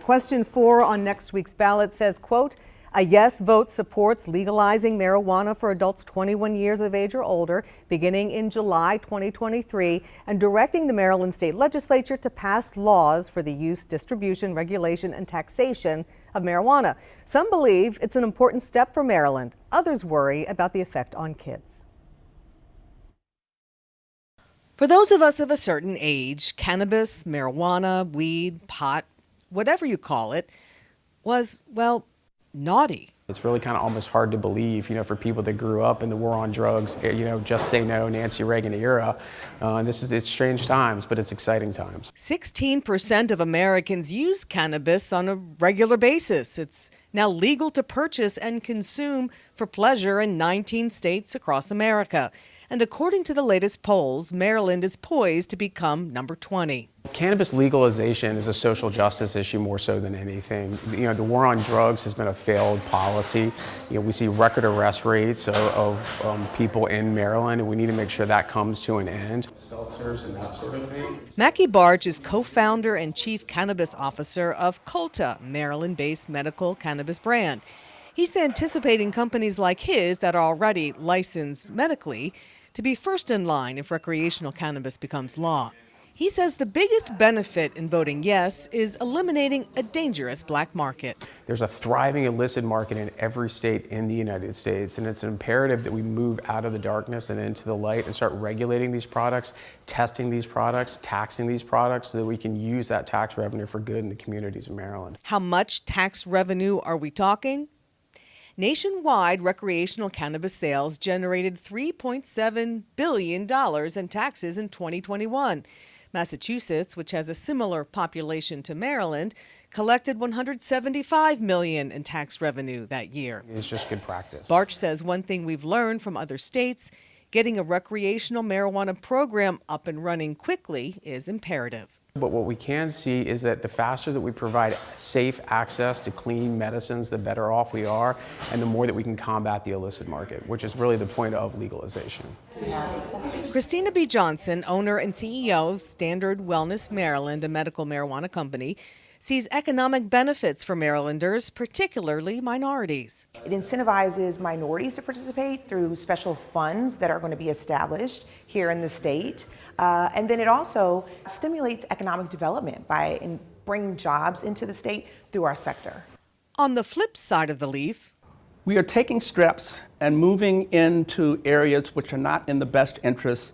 Question 4 on next week's ballot says, quote, a yes vote supports legalizing marijuana for adults 21 years of age or older beginning in July 2023 and directing the Maryland State Legislature to pass laws for the use, distribution, regulation, and taxation of marijuana. Some believe it's an important step for Maryland. Others worry about the effect on kids. For those of us of a certain age, cannabis, marijuana, weed, pot, whatever you call it, was, well, naughty. It's really kind of almost hard to believe, for people that grew up in the war on drugs, just say no, Nancy Reagan era. It's strange times, but it's exciting times. 16% of Americans use cannabis on a regular basis. It's now legal to purchase and consume for pleasure in 19 states across America. And according to the latest polls, Maryland is poised to become number 20. Cannabis legalization is a social justice issue more so than anything. The war on drugs has been a failed policy. We see record arrest rates of people in Maryland, and we need to make sure that comes to an end. Seltzers and that sort of thing. Mackie Barge is co-founder and chief cannabis officer of Culta, Maryland-based medical cannabis brand. He's anticipating companies like his that are already licensed medically to be first in line if recreational cannabis becomes law. He says the biggest benefit in voting yes is eliminating a dangerous black market. There's a thriving illicit market in every state in the United States, and it's an imperative that we move out of the darkness and into the light and start regulating these products, testing these products, taxing these products so that we can use that tax revenue for good in the communities of Maryland. How much tax revenue are we talking? Nationwide, recreational cannabis sales generated $3.7 billion in taxes in 2021. Massachusetts, which has a similar population to Maryland, collected $175 million in tax revenue that year. It's just good practice. Barch says one thing we've learned from other states, getting a recreational marijuana program up and running quickly is imperative. But what we can see is that the faster that we provide safe access to clean medicines, the better off we are, and the more that we can combat the illicit market, which is really the point of legalization. Christina B. Johnson, owner and CEO of Standard Wellness Maryland, a medical marijuana company, sees economic benefits for Marylanders, particularly minorities. It incentivizes minorities to participate through special funds that are going to be established here in the state. And then it also stimulates economic development by bringing jobs into the state through our sector. On the flip side of the leaf, we are taking steps and moving into areas which are not in the best interests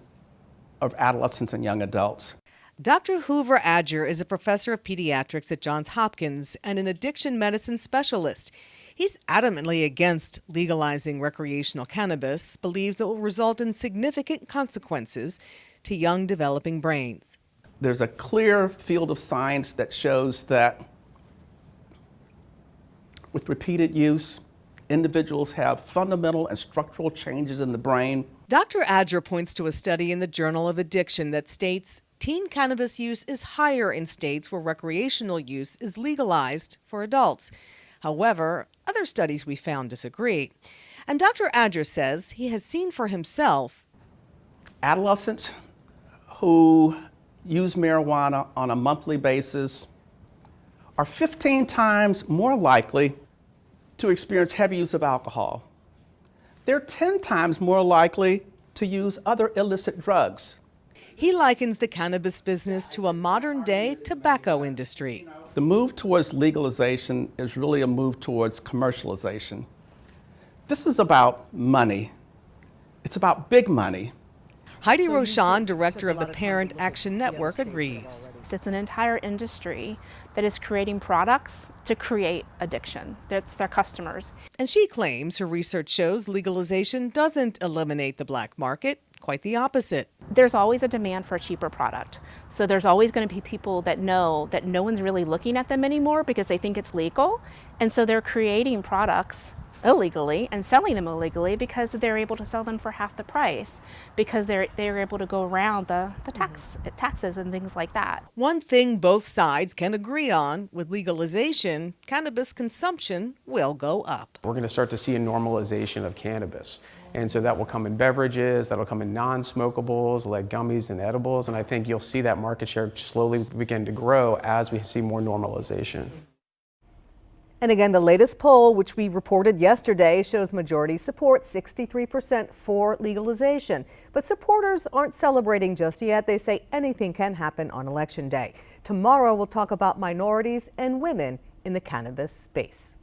of adolescents and young adults. Dr. Hoover Adger is a professor of pediatrics at Johns Hopkins and an addiction medicine specialist. He's adamantly against legalizing recreational cannabis, believes it will result in significant consequences to young developing brains. There's a clear field of science that shows that with repeated use, individuals have fundamental and structural changes in the brain. Dr. Adger points to a study in the Journal of Addiction that states teen cannabis use is higher in states where recreational use is legalized for adults. However, other studies we found disagree. And Dr. Adger says he has seen for himself adolescents who use marijuana on a monthly basis are 15 times more likely to experience heavy use of alcohol. They're 10 times more likely to use other illicit drugs. He likens the cannabis business to a modern-day tobacco industry. The move towards legalization is really a move towards commercialization. This is about money. It's about big money. Heidi Roshan, director of the Parent Action Network, agrees. It's an entire industry that is creating products to create addiction. That's their customers. And she claims her research shows legalization doesn't eliminate the black market. Quite the opposite. There's always a demand for a cheaper product. So there's always going to be people that know that no one's really looking at them anymore because they think it's legal. And so they're creating products illegally and selling them illegally because they're able to sell them for half the price because they're able to go around the taxes and things like that. One thing both sides can agree on, with legalization, cannabis consumption will go up. We're going to start to see a normalization of cannabis. And so that will come in beverages, that'll come in non-smokables like gummies and edibles. And I think you'll see that market share slowly begin to grow as we see more normalization. And again, the latest poll, which we reported yesterday, shows majority support, 63% for legalization. But supporters aren't celebrating just yet. They say anything can happen on Election Day. Tomorrow, we'll talk about minorities and women in the cannabis space.